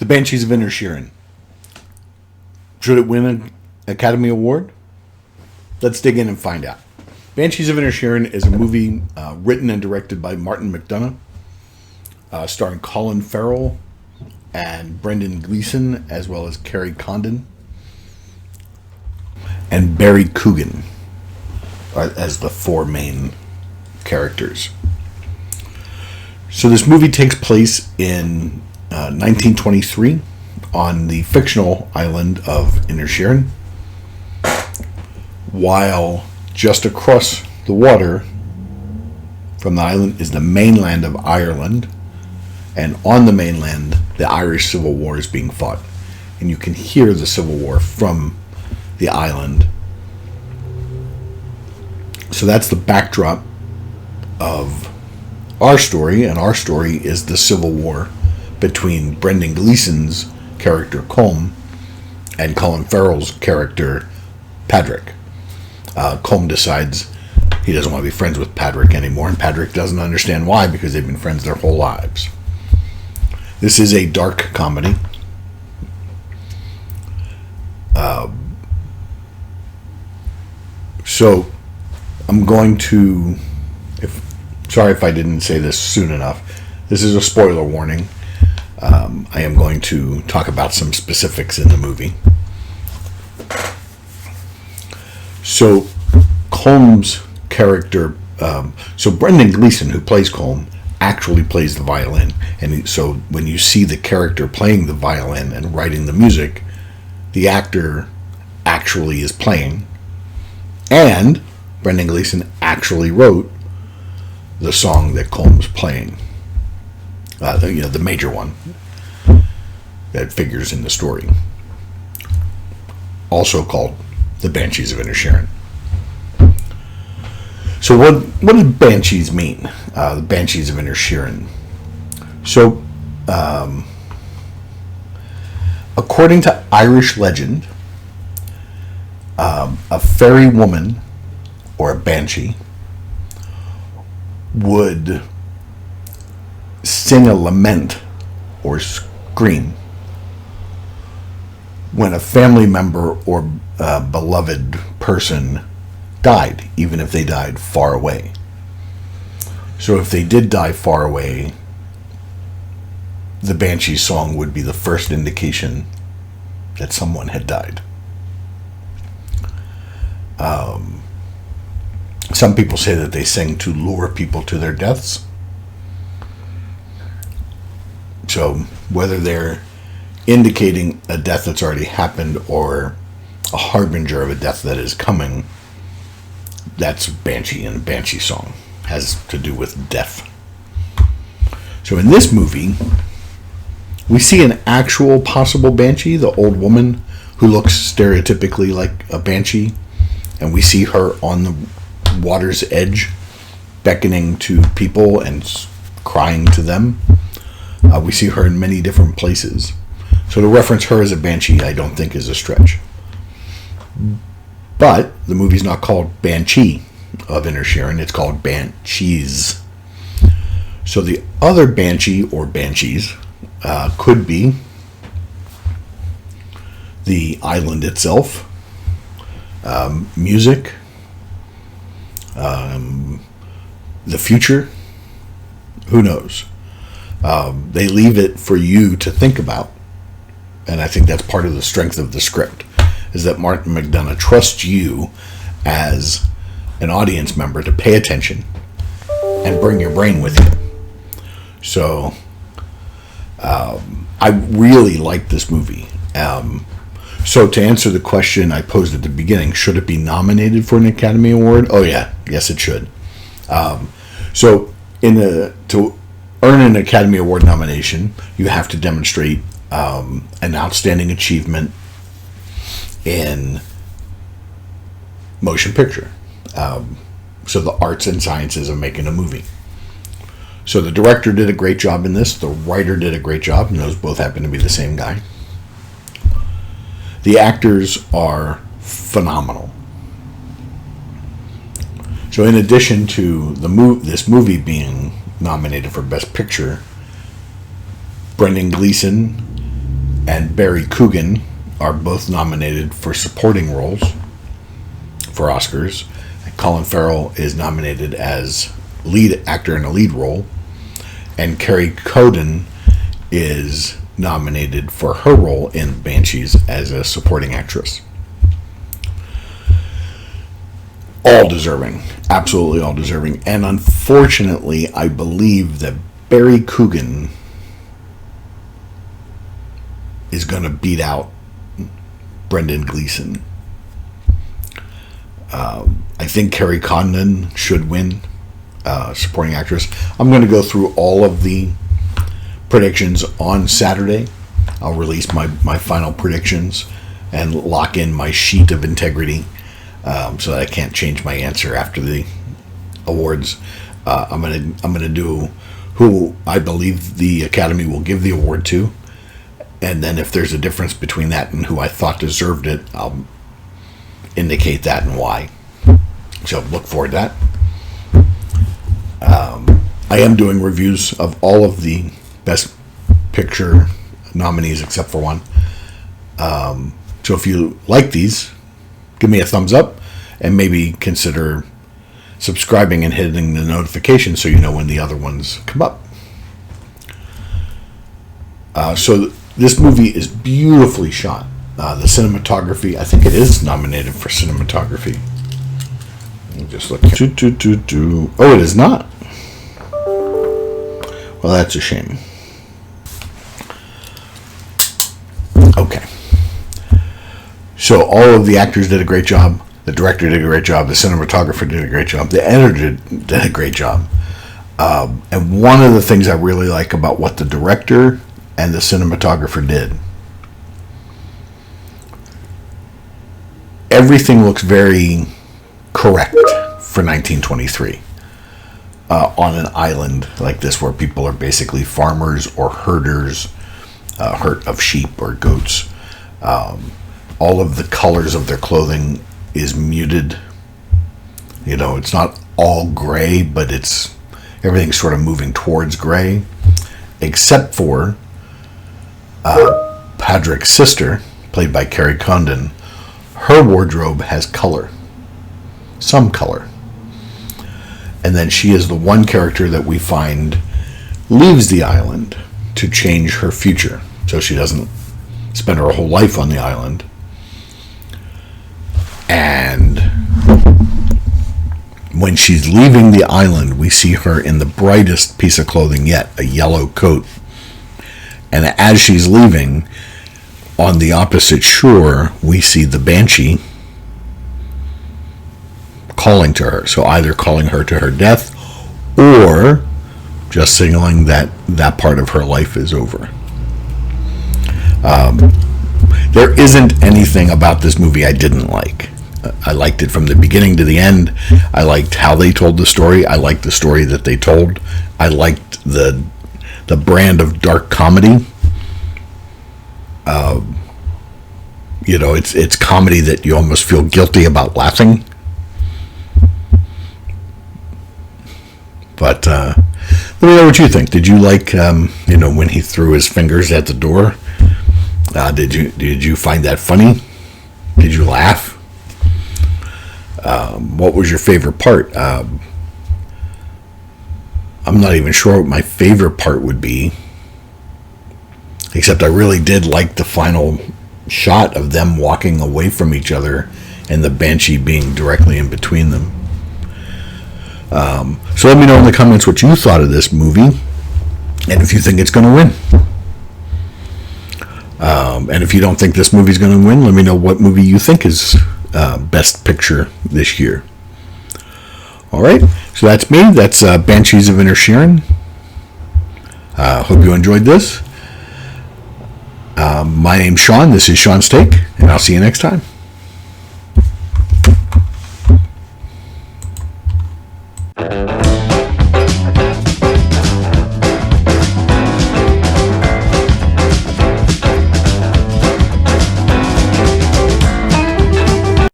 The Banshees of Inisherin. Should it win an Academy Award? Let's dig in and find out. Banshees of Inisherin is a movie written and directed by Martin McDonough, starring Colin Farrell and Brendan Gleeson, as well as Kerry Condon and Barry Coogan as the four main characters. So this movie takes place in 1923 on the fictional island of Inisherin, while just across the water from the island is the mainland of Ireland, and on the mainland the Irish Civil War is being fought, and you can hear the Civil War from the island. So that's the backdrop of our story, and our story is the Civil War between Brendan Gleeson's character Colm and Colin Farrell's character Patrick. Colm decides he doesn't want to be friends with Patrick anymore, and Patrick doesn't understand why, because they've been friends their whole lives. This is a dark comedy. So I'm going to, sorry if I didn't say this soon enough, this is a spoiler warning. I am going to talk about some specifics in the movie. So Colm's character, so Brendan Gleeson, who plays Colm, actually plays the violin, and so when you see the character playing the violin and writing the music, the actor actually is playing, and Brendan Gleeson actually wrote the song that Colm's playing, the major one that figures in the story, also called the Banshees of Inisherin. So what do Banshees mean? The Banshees of Inisherin. So, according to Irish legend, a fairy woman, or a banshee, would sing a lament or scream when a family member or beloved person died, even if they died far away. So if they did die far away, the Banshee song would be the first indication that someone had died. Some people say that they sing to lure people to their deaths. So whether they're indicating a death that's already happened or a harbinger of a death that is coming, that's Banshee, and a Banshee song has to do with death. So in this movie, we see an actual possible Banshee, the old woman who looks stereotypically like a Banshee, and we see her on the water's edge beckoning to people and crying to them. We see her in many different places. So to reference her as a Banshee, I don't think is a stretch. But the movie's not called Banshee of Inisherin, it's called Banshees. So the other Banshee or Banshees could be the island itself, music, the future, who knows? They leave it for you to think about, and I think that's part of the strength of the script, is that Martin McDonough trusts you as an audience member to pay attention and bring your brain with you. So I really like this movie. So to answer the question I posed at the beginning, should it be nominated for an Academy Award? Oh yeah, yes it should. So to earn an Academy Award nomination, you have to demonstrate an outstanding achievement in motion picture. So the arts and sciences of making a movie. So the director did a great job in this. The writer did a great job, and those both happen to be the same guy. The actors are phenomenal. So in addition to this movie being nominated for Best Picture, Brendan Gleeson and Barry Coogan are both nominated for supporting roles for Oscars. Colin Farrell is nominated as lead actor in a lead role, and Carrie Coden is nominated for her role in Banshees as a supporting actress. All deserving, absolutely all deserving. And unfortunately, I believe that Barry Coogan is going to beat out Brendan Gleeson. I think Carrie Condon should win supporting actress. I'm going to go through all of the predictions on Saturday. I'll release my final predictions and lock in my sheet of integrity so that I can't change my answer after the awards. I'm gonna do who I believe the Academy will give the award to, and then if there's a difference between that and who I thought deserved it, I'll indicate that and why. So look forward to that. I am doing reviews of all of the Best Picture nominees except for one. So if you like these, give me a thumbs up and maybe consider subscribing and hitting the notification so you know when the other ones come up. So this movie is beautifully shot. The cinematography, I think it is nominated for cinematography. Let me just look. Oh, it is not. Well, that's a shame. Okay. So all of the actors did a great job. The director did a great job. The cinematographer did a great job. The editor did a great job. And one of the things I really like about what the director and the cinematographer did, everything looks very correct for 1923 on an island like this where people are basically farmers or herders of sheep or goats. All of the colors of their clothing is muted. You know, it's not all gray, but everything's sort of moving towards gray, except for Padraig's sister, played by Carrie Condon. Her wardrobe has color, some color. And then she is the one character that we find leaves the island to change her future. So she doesn't spend her whole life on the island. And when she's leaving the island, we see her in the brightest piece of clothing yet, a yellow coat. And as she's leaving, on the opposite shore, we see the Banshee calling to her. So either calling her to her death or just signaling that that part of her life is over. There isn't anything about this movie I didn't like. I liked it from the beginning to the end. I liked how they told the story. I liked the story that they told. I liked the brand of dark comedy. You know, it's comedy that you almost feel guilty about laughing. But let me know what you think. Did you like, when he threw his fingers at the door? Did you find that funny? Did you laugh? What was your favorite part? I'm not even sure what my favorite part would be. Except I really did like the final shot of them walking away from each other and the Banshee being directly in between them. So let me know in the comments what you thought of this movie and if you think it's going to win. And if you don't think this movie's going to win, let me know what movie you think is Best Picture this year. All right, so that's me. That's Banshees of Inisherin. Hope you enjoyed this. My name's Sean. This is Sean's Take, and I'll see you next time.